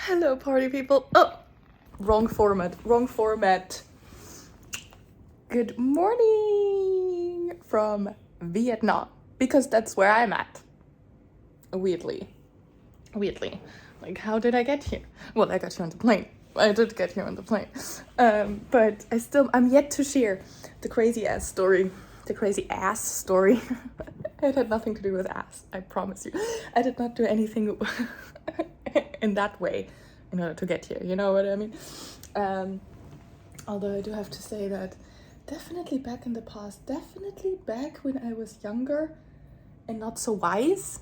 Hello, party people. Oh, wrong format. Good morning from Vietnam, because that's where I'm at. Weirdly. Like, how did I get here? Well, I got here on the plane. I did get here on the plane. But I'm yet to share the crazy ass story. It had nothing to do with ass, I promise you. I did not do anything in that way in order to get here, you know what I mean? Although I do have to say that definitely back in the past, definitely back when I was younger and not so wise,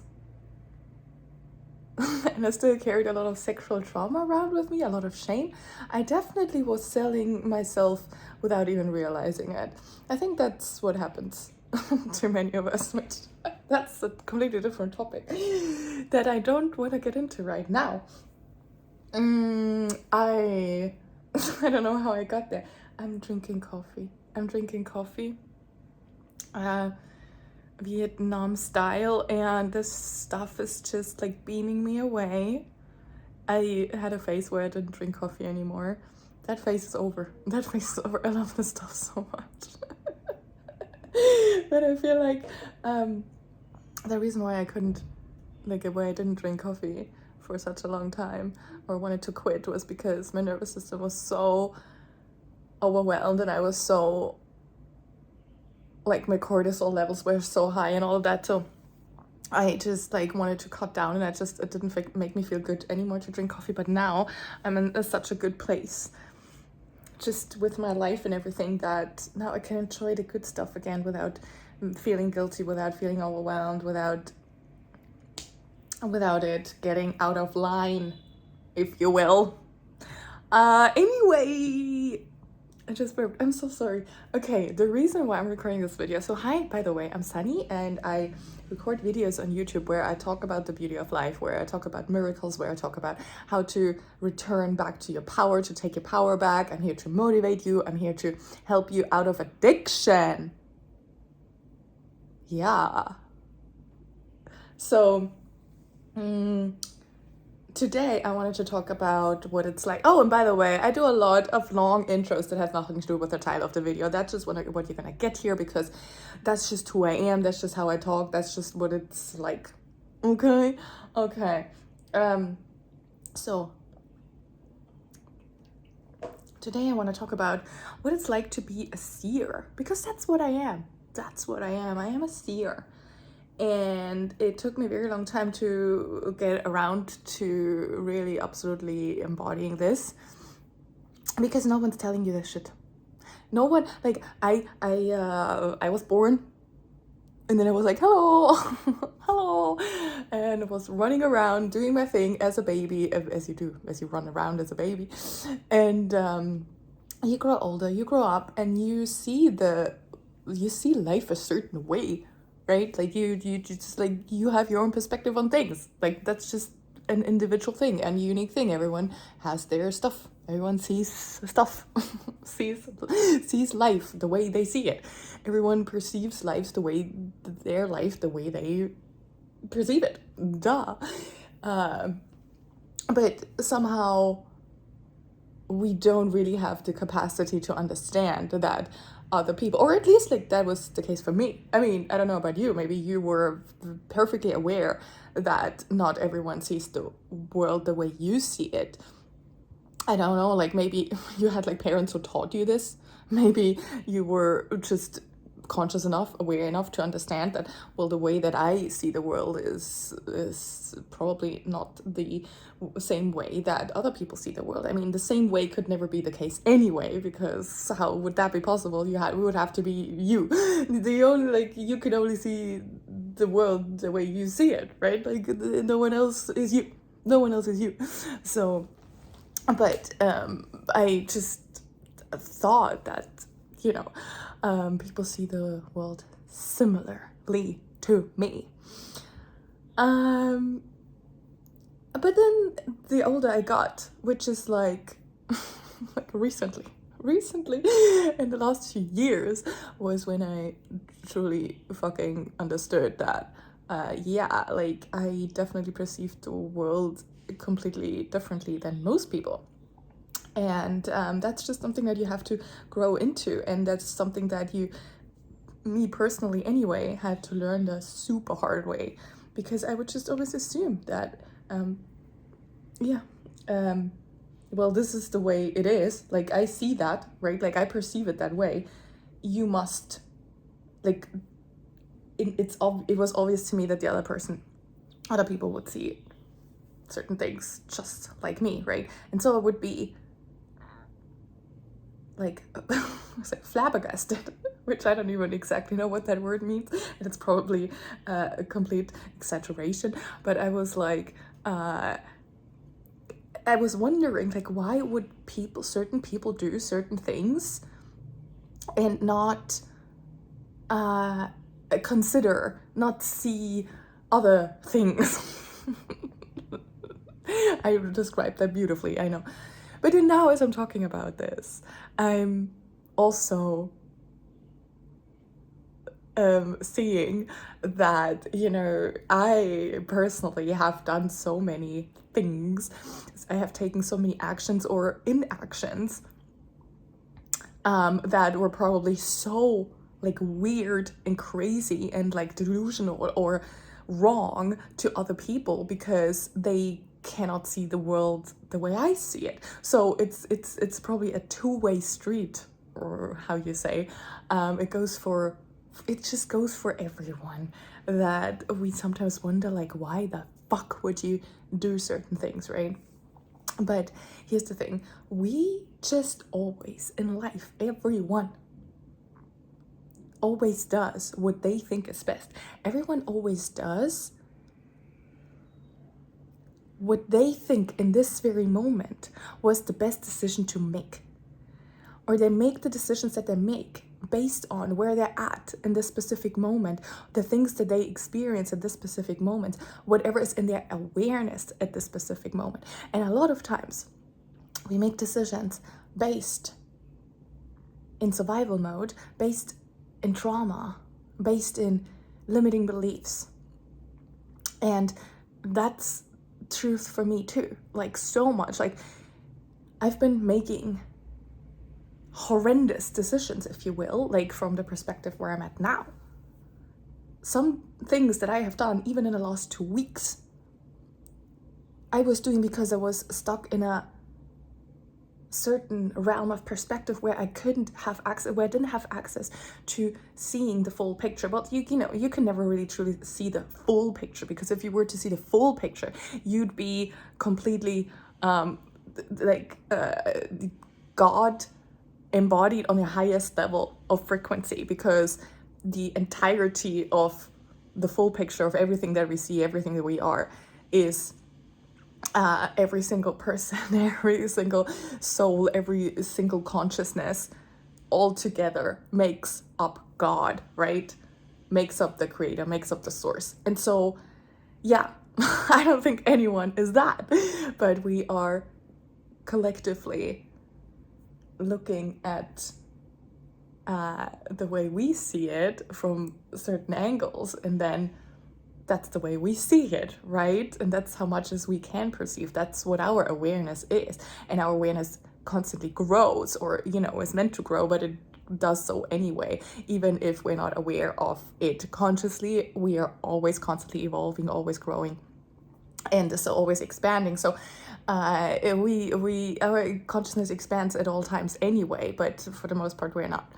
and I still carried a lot of sexual trauma around with me, a lot of shame, I definitely was selling myself without even realizing it. I think that's what happens to many of us, which that's a completely different topic that I don't want to get into right now. I don't know how I got there. I'm drinking coffee. Vietnam style, and this stuff is just like beaming me away. I had a phase where I didn't drink coffee anymore. That phase is over. I love this stuff so much. But I feel like the reason why I didn't drink coffee for such a long time or wanted to quit was because my nervous system was so overwhelmed, and I was so, like, my cortisol levels were so high and all of that, so I just wanted to cut down, and it didn't make me feel good anymore to drink coffee. But now I'm in such a good place just with my life and everything that now I can enjoy the good stuff again without feeling guilty, without feeling overwhelmed, without it getting out of line, if you will. Anyway, I just burped. I'm so sorry. Okay, the reason why I'm recording this video. So hi, by the way, I'm Sunny, and I record videos on YouTube where I talk about the beauty of life, where I talk about miracles, where I talk about how to return back to your power, to take your power back. I'm here to motivate you. I'm here to help you out of addiction. Yeah. So, today I wanted to talk about what it's like. Oh, and by the way, I do a lot of long intros that has nothing to do with the title of the video. That's just what you're gonna get here, because that's just who I am. That's just how I talk. That's just what it's like. Okay. So today I want to talk about what it's like to be a seer, because that's what I am. I am a seer. And it took me a very long time to get around to really absolutely embodying this, because no one's telling you this shit. No one, like, I was born, and then I was like, hello, and was running around doing my thing as a baby, as you run around as a baby, and you grow older, you grow up, and you see life a certain way. Right? Like you just, like, you have your own perspective on things. Like, that's just an individual thing and unique thing. Everyone has their stuff. Everyone sees stuff, sees life the way they see it. Everyone perceives their life the way they perceive it. Duh. But somehow we don't really have the capacity to understand that other people, or at least, like, that was the case for me. I mean, I don't know about you. Maybe you were perfectly aware that not everyone sees the world the way you see it. I don't know, like, maybe you had, like, parents who taught you this. Maybe you were just conscious enough, aware enough to understand that, well, the way that I see the world is probably not the same way that other people see the world. I mean, the same way could never be the case anyway, because how would that be possible? We would have to be you. You could only see the world the way you see it, right? Like, no one else is you. So, but I just thought that, people see the world similarly to me. But then the older I got, which is like recently in the last few years, was when I truly fucking understood that yeah, like I definitely perceive the world completely differently than most people. And that's just something that you have to grow into. And that's something that me personally anyway, had to learn the super hard way, because I would just always assume that, yeah, well, this is the way it is. Like, I see that, right? Like, I perceive it that way. You must, like, it was obvious to me that the other people would see certain things just like me, right? And so it would be like, flabbergasted, which I don't even exactly know what that word means, and it's probably a complete exaggeration. But I was like, I was wondering, like, why would certain people do certain things and not consider, not see other things. I described that beautifully, I know. But then now, as I'm talking about this, I'm also seeing that, I personally have done so many things. I have taken so many actions or inactions that were probably so like weird and crazy and like delusional or wrong to other people, because they cannot see the world the way I see it. So it's probably a two-way street, or how you say. It just goes for everyone, that we sometimes wonder, like, why the fuck would you do certain things, right? But here's the thing, we just always in life, everyone always does what they think is best. Everyone always does what they think in this very moment was the best decision to make. Or they make the decisions that they make based on where they're at in this specific moment, the things that they experience at this specific moment, whatever is in their awareness at this specific moment. And a lot of times we make decisions based in survival mode, based in trauma, based in limiting beliefs. And that's truth for me too. Like, so much. Like, I've been making horrendous decisions, if you will, like from the perspective where I'm at now. Some things that I have done, even in the last 2 weeks, I was doing because I was stuck in a certain realm of perspective where I couldn't have access, where I didn't have access to seeing the full picture. But you can never really truly see the full picture, because if you were to see the full picture, you'd be completely God embodied on the highest level of frequency, because the entirety of the full picture of everything that we see, everything that we are, is every single person, every single soul, every single consciousness all together makes up God, right? Makes up the creator, makes up the source. And so, yeah, I don't think anyone is that, but we are collectively looking at the way we see it from certain angles, and then that's the way we see it, right? And that's how much as we can perceive. That's what our awareness is. And our awareness constantly grows, or, is meant to grow, but it does so anyway. Even if we're not aware of it consciously, we are always constantly evolving, always growing, and so always expanding. So our consciousness expands at all times anyway, but for the most part, we're not.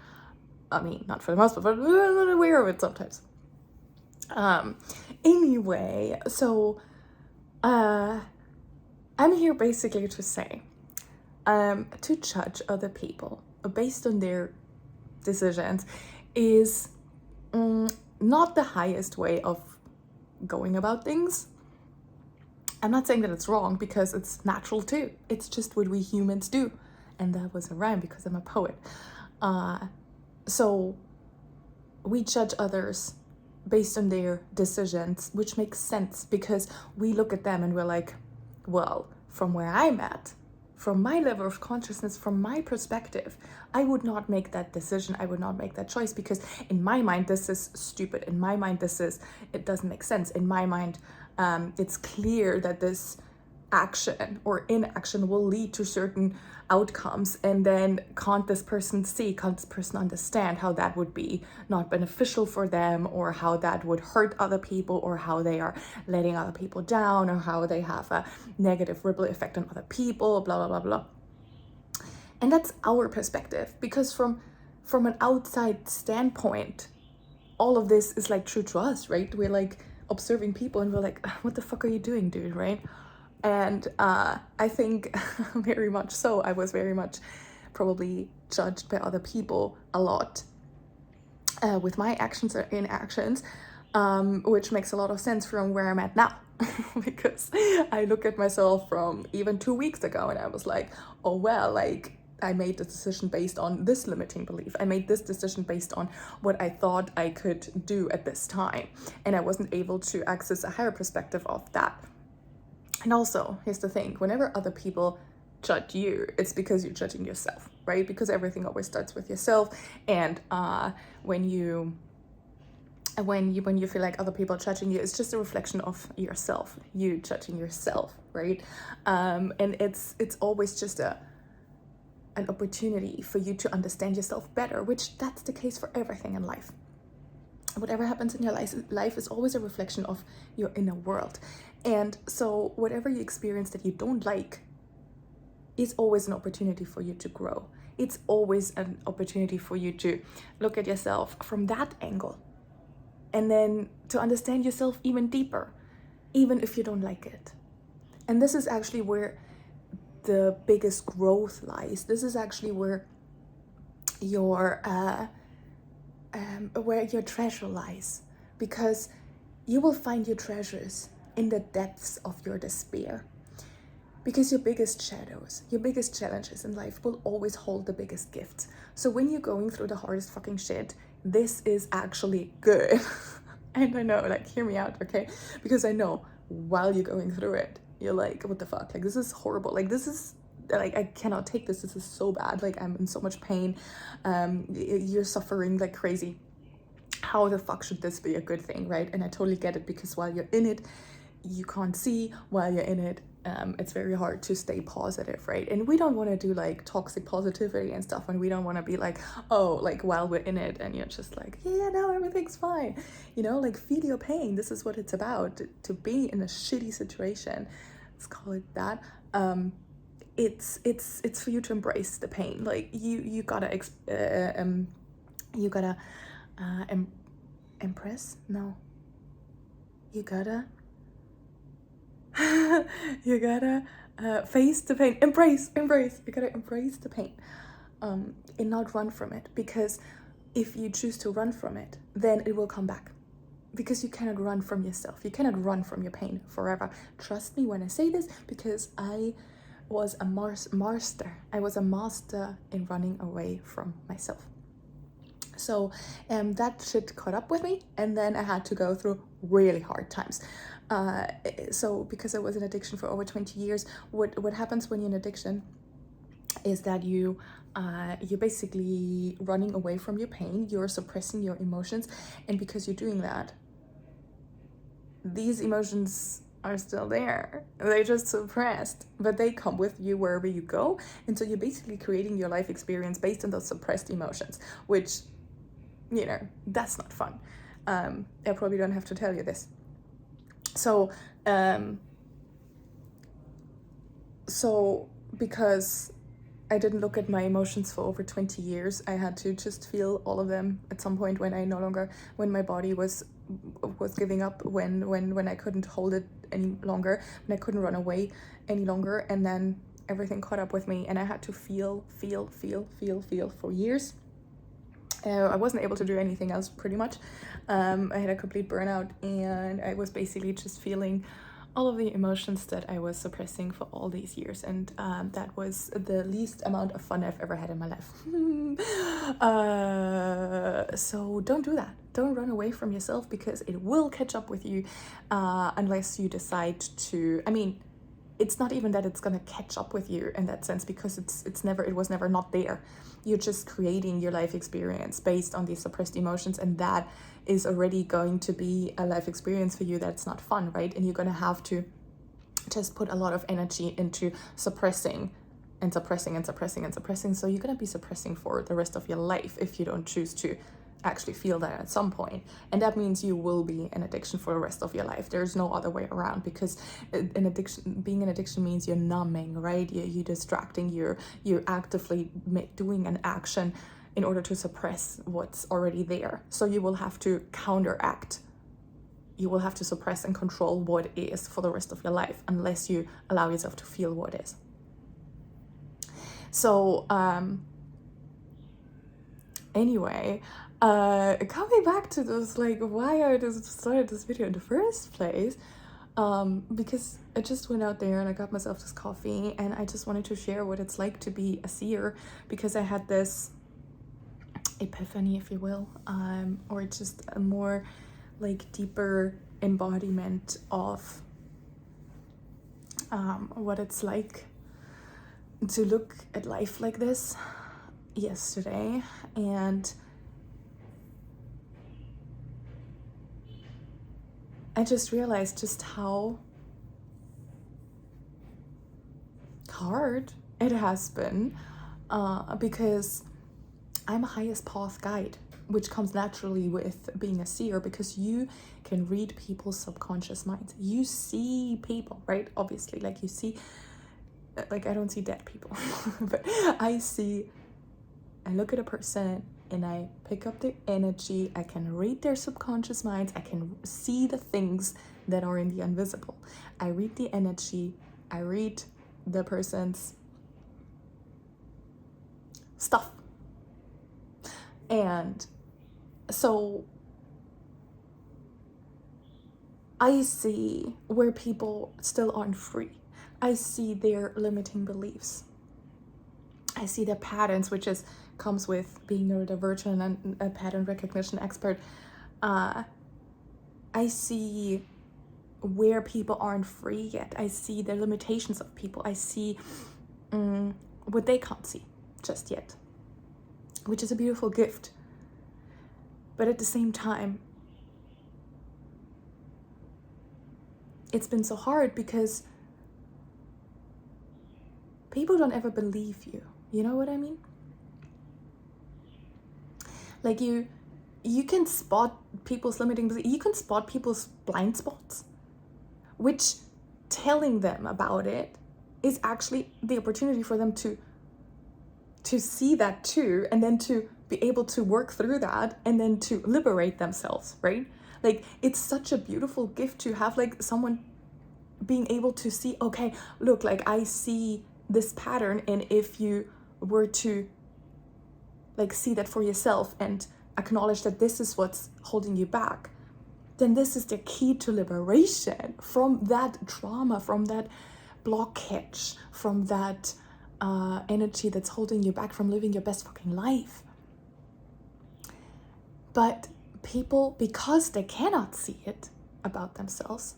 I mean, not for the most part, but we're not aware of it sometimes. Anyway, so I'm here basically to say, to judge other people based on their decisions is not the highest way of going about things. I'm not saying that it's wrong, because it's natural too. It's just what we humans do. And that was a rhyme because I'm a poet. So we judge others based on their decisions, which makes sense, because we look at them and we're like, well, from where I'm at, from my level of consciousness, from my perspective, I would not make that decision. I would not make that choice, because in my mind, this is stupid. In my mind, it doesn't make sense. In my mind, it's clear that this action or inaction will lead to certain outcomes, and then can't this person understand how that would be not beneficial for them, or how that would hurt other people, or how they are letting other people down, or how they have a negative ripple effect on other people, blah blah blah blah. And that's our perspective, because from an outside standpoint, all of this is like true to us, right? We're like observing people and we're like, what the fuck are you doing, dude, right? And I think very much so, I was very much probably judged by other people a lot with my actions or inactions, which makes a lot of sense from where I'm at now. Because I look at myself from even 2 weeks ago and I was like, oh well, like I made this decision based on this limiting belief. I made this decision based on what I thought I could do at this time. And I wasn't able to access a higher perspective of that. And also, here's the thing, whenever other people judge you, it's because you're judging yourself, right? Because everything always starts with yourself. And when you feel like other people are judging you, it's just a reflection of yourself, you judging yourself, right? And it's always just an opportunity for you to understand yourself better, which that's the case for everything in life. Whatever happens in your life is always a reflection of your inner world. And so whatever you experience that you don't like is always an opportunity for you to grow. It's always an opportunity for you to look at yourself from that angle, and then to understand yourself even deeper, even if you don't like it. And this is actually where the biggest growth lies. This is actually where your treasure lies, because you will find your treasures in the depths of your despair. Because your biggest shadows, your biggest challenges in life will always hold the biggest gifts. So when you're going through the hardest fucking shit, this is actually good. And I know, like, hear me out, okay? Because I know while you're going through it, you're like, what the fuck? Like, this is horrible. Like, this is, like, I cannot take this. This is so bad. Like, I'm in so much pain. You're suffering like crazy. How the fuck should this be a good thing, right? And I totally get it, because while you're in it, you can't see. While you're in it, it's very hard to stay positive, right? And we don't want to do like toxic positivity and stuff, and we don't want to be like, oh, like while we're in it and you're just like, yeah, no, everything's fine, you know, like feel your pain. This is what it's about, to be in a shitty situation, let's call it that. It's for you to embrace the pain. Like you gotta impress, no, you gotta you gotta face the pain, embrace, you gotta embrace the pain, and not run from it. Because if you choose to run from it, then it will come back, because you cannot run from yourself, you cannot run from your pain forever. Trust me when I say this, because I was a master in running away from myself. So that shit caught up with me, and then I had to go through really hard times. So because I was in addiction for over 20 years, what happens when you're in addiction is that you're basically running away from your pain, you're suppressing your emotions, and because you're doing that, these emotions are still there. They're just suppressed, but they come with you wherever you go. And so you're basically creating your life experience based on those suppressed emotions, which, you know, that's not fun. I probably don't have to tell you this. So because I didn't look at my emotions for over 20 years, I had to just feel all of them at some point when my body was giving up, when I couldn't hold it any longer, when I couldn't run away any longer, and then everything caught up with me, and I had to feel for years. I wasn't able to do anything else, pretty much. I had a complete burnout, and I was basically just feeling all of the emotions that I was suppressing for all these years, and that was the least amount of fun I've ever had in my life. So don't do that. Don't run away from yourself, because it will catch up with you unless you decide to. I mean, it's not even that it's gonna catch up with you in that sense, because it was never not there. You're just creating your life experience based on these suppressed emotions, and that is already going to be a life experience for you that's not fun, right? And you're gonna have to just put a lot of energy into suppressing and suppressing and suppressing and suppressing. So you're going to be suppressing for the rest of your life if you don't choose to actually feel that at some point. And that means you will be an addiction for the rest of your life. There's no other way around, because being an addiction means you're numbing, right? You're distracting, you're actively doing an action in order to suppress what's already there. So you will have to counteract. You will have to suppress and control what is for the rest of your life, unless you allow yourself to feel what is. So anyway, coming back to this, like, why I just started this video in the first place, because I just went out there and I got myself this coffee, and I just wanted to share what it's like to be a seer, because I had this epiphany, if you will, or just a more like deeper embodiment of what it's like to look at life like this yesterday. And I just realized just how hard it has been, because I'm a highest path guide, which comes naturally with being a seer, because you can read people's subconscious minds. You see people, right? Obviously, like you see, like I don't see dead people, but I look at a person and I pick up their energy. I can read their subconscious minds. I can see the things that are in the invisible. I read the energy. I read the person's stuff. And so I see where people still aren't free. I see their limiting beliefs. I see their patterns, which comes with being neurodivergent and a pattern recognition expert. I see where people aren't free yet. I see the limitations of people. I see what they can't see just yet, which is a beautiful gift. But at the same time, it's been so hard because people don't ever believe you. You know what I mean? Like you can spot people's limiting beliefs. You can spot people's blind spots, which telling them about it is actually the opportunity for them to see that too, and then to be able to work through that, and then to liberate themselves, right? Like, it's such a beautiful gift to have, like, someone being able to see, okay, look, like, I see this pattern, and if you were to, like, see that for yourself and acknowledge that this is what's holding you back, then this is the key to liberation from that trauma, from that blockage, from that energy that's holding you back from living your best fucking life. But people, because they cannot see it about themselves,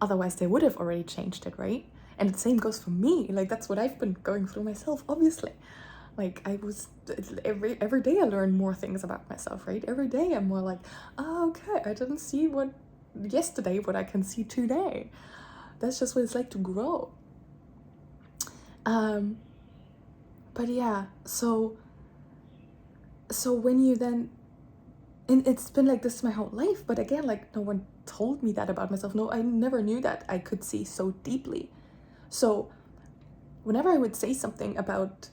otherwise they would have already changed it, right? And the same goes for me. Like, that's what I've been going through myself, obviously. Like, I was, every day I learn more things about myself, right? Every day I'm more like, oh, okay, I didn't see what I can see today. That's just what it's like to grow. But yeah, so when you then, and it's been like this my whole life, but again, like, no one told me that about myself. No, I never knew that I could see so deeply. So whenever I would say something about,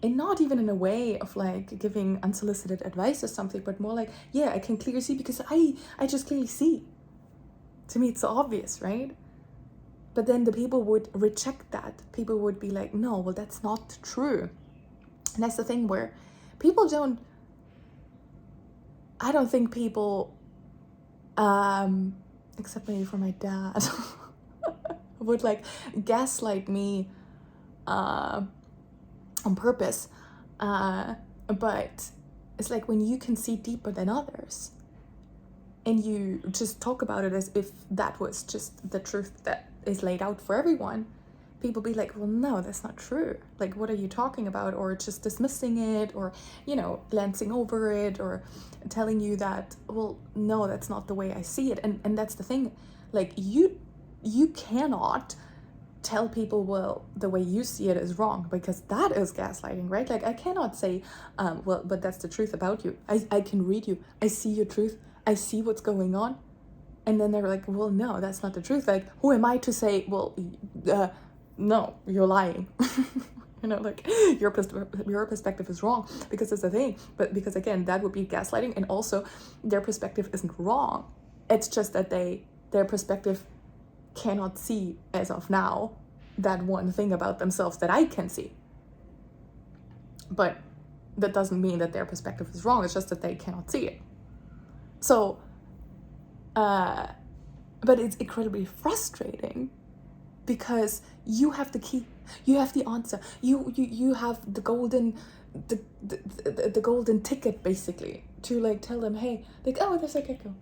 and not even in a way of like giving unsolicited advice or something, but more like, yeah, I can clearly see because I just clearly see. To me, it's so obvious, right? But then the people would reject that. People would be like, no, well, that's not true. And that's the thing where people don't, I don't think people, except maybe for my dad, would like gaslight me on purpose. But it's like when you can see deeper than others and you just talk about it as if that was just the truth that is laid out for everyone, people be like, well, no, that's not true. Like, what are you talking about? Or just dismissing it, or, you know, glancing over it, or telling you that, well, no, that's not the way I see it. And that's the thing. Like, you cannot tell people, well, the way you see it is wrong, because that is gaslighting, right? Like, I cannot say, well, but that's the truth about you. I can read you. I see your truth. I see what's going on. And then they're like, well, no, that's not the truth. Like, who am I to say, well, no, you're lying. You know, like, your perspective is wrong, because it's the thing. But because, again, that would be gaslighting. And also, their perspective isn't wrong. It's just that their perspective cannot see, as of now, that one thing about themselves that I can see. But that doesn't mean that their perspective is wrong. It's just that they cannot see it. So, but it's incredibly frustrating, because you have the key, you have the answer, you have the golden golden ticket, basically, to like tell them, hey, like, oh, there's a gecko.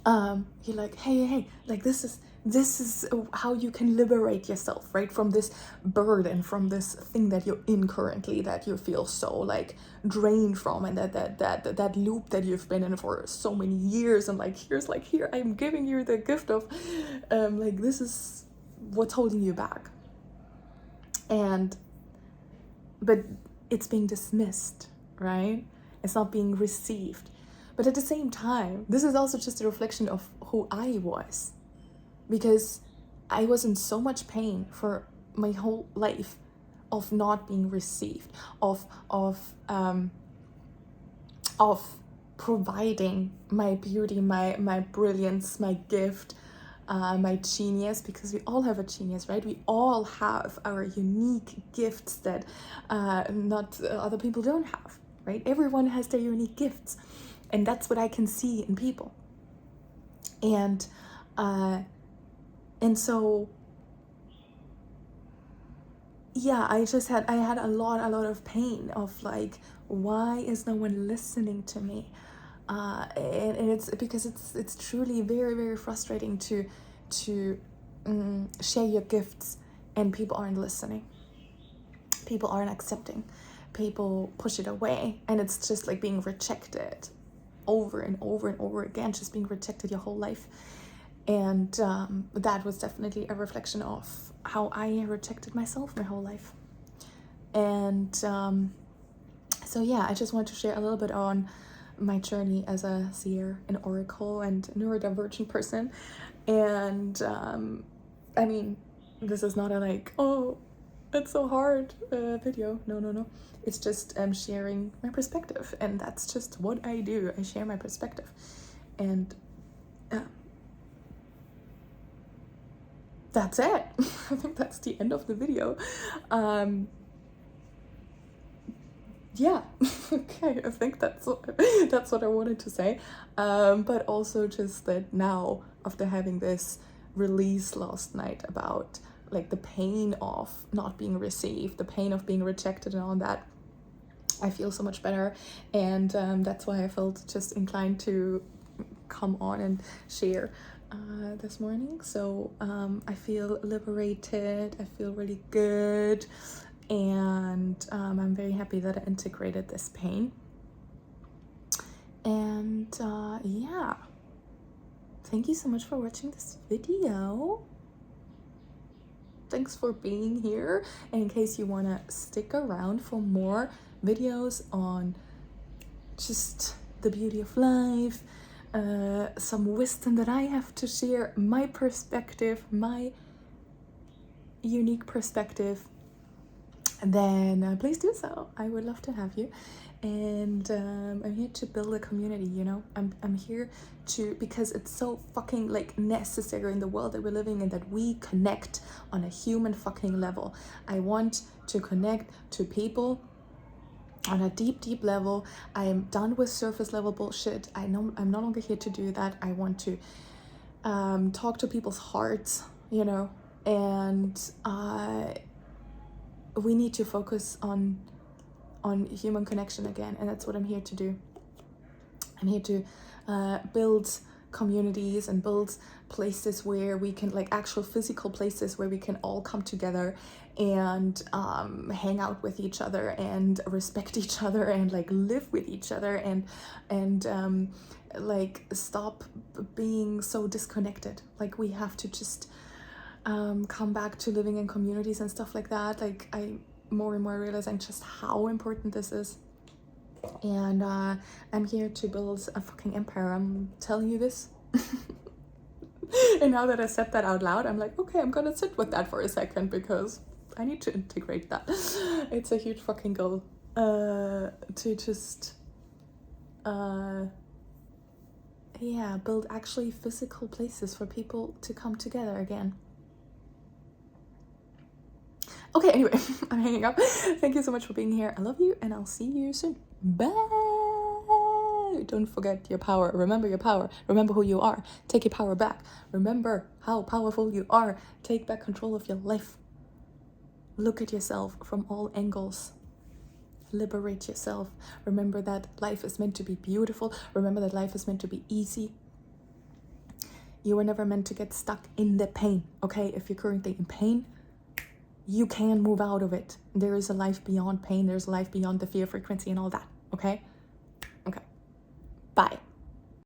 You're like, hey, like, this is how you can liberate yourself, right, from this burden, from this thing that you're in currently, that you feel so like drained from, and that loop that you've been in for so many years. And like, here I'm giving you the gift of like, this is what's holding you back. But it's being dismissed, right? It's not being received. But at the same time, this is also just a reflection of who I was, because I was in so much pain for my whole life of not being received, of providing my beauty, my brilliance, my gift, my genius, because we all have a genius, right? We all have our unique gifts that not other people don't have, right? Everyone has their unique gifts. And that's what I can see in people. And so, yeah, I had a lot of pain of like, why is no one listening to me? And it's because it's truly very, very frustrating to share your gifts, and people aren't listening. People aren't accepting. People push it away, and it's just like being rejected over and over and over again, just being rejected your whole life. And that was definitely a reflection of how I rejected myself my whole life. And so yeah, I just want to share a little bit on my journey as a seer, an oracle, and neurodivergent person. And I mean, this is not a like, oh, it's so hard video. No. It's just sharing my perspective, and that's just what I do. I share my perspective, and that's it. I think that's the end of the video. Yeah, okay, I think that's what I wanted to say. But also just that now, after having this release last night about like the pain of not being received, the pain of being rejected and all that, I feel so much better. And that's why I felt just inclined to come on and share this morning. So I feel liberated, I feel really good, and I'm very happy that I integrated this pain. And yeah, thank you so much for watching this video. Thanks for being here. And in case you want to stick around for more videos on just the beauty of life, some wisdom that I have to share, my perspective, my unique perspective, then please do so. I would love to have you. And I'm here to build a community, you know. I'm here to, because it's so fucking like necessary in the world that we're living in, that we connect on a human fucking level. I want to connect to people on a deep level. I am done with surface level bullshit. I'm no longer here to do that. I want to talk to people's hearts, you know, and we need to focus on human connection again, and that's what I'm here to do. I'm here to build communities and build places where we can, like actual physical places where we can all come together and hang out with each other and respect each other and like live with each other and like stop being so disconnected. Like we have to just come back to living in communities and stuff like that. Like I more and more realizing just how important this is. And I'm here to build a fucking empire. I'm telling you this. And now that I said that out loud, I'm like, okay, I'm gonna sit with that for a second because I need to integrate that. It's a huge fucking goal to just yeah, build actually physical places for people to come together again. Okay, anyway, I'm hanging up. Thank you so much for being here. I love you, and I'll see you soon. Bye. Don't forget your power. Remember your power. Remember who you are. Take your power back. Remember how powerful you are. Take back control of your life. Look at yourself from all angles. Liberate yourself. Remember that life is meant to be beautiful. Remember that life is meant to be easy. You were never meant to get stuck in the pain, okay? If you're currently in pain, you can move out of it. There is a life beyond pain. There's a life beyond the fear frequency and all that, okay? Okay. Bye.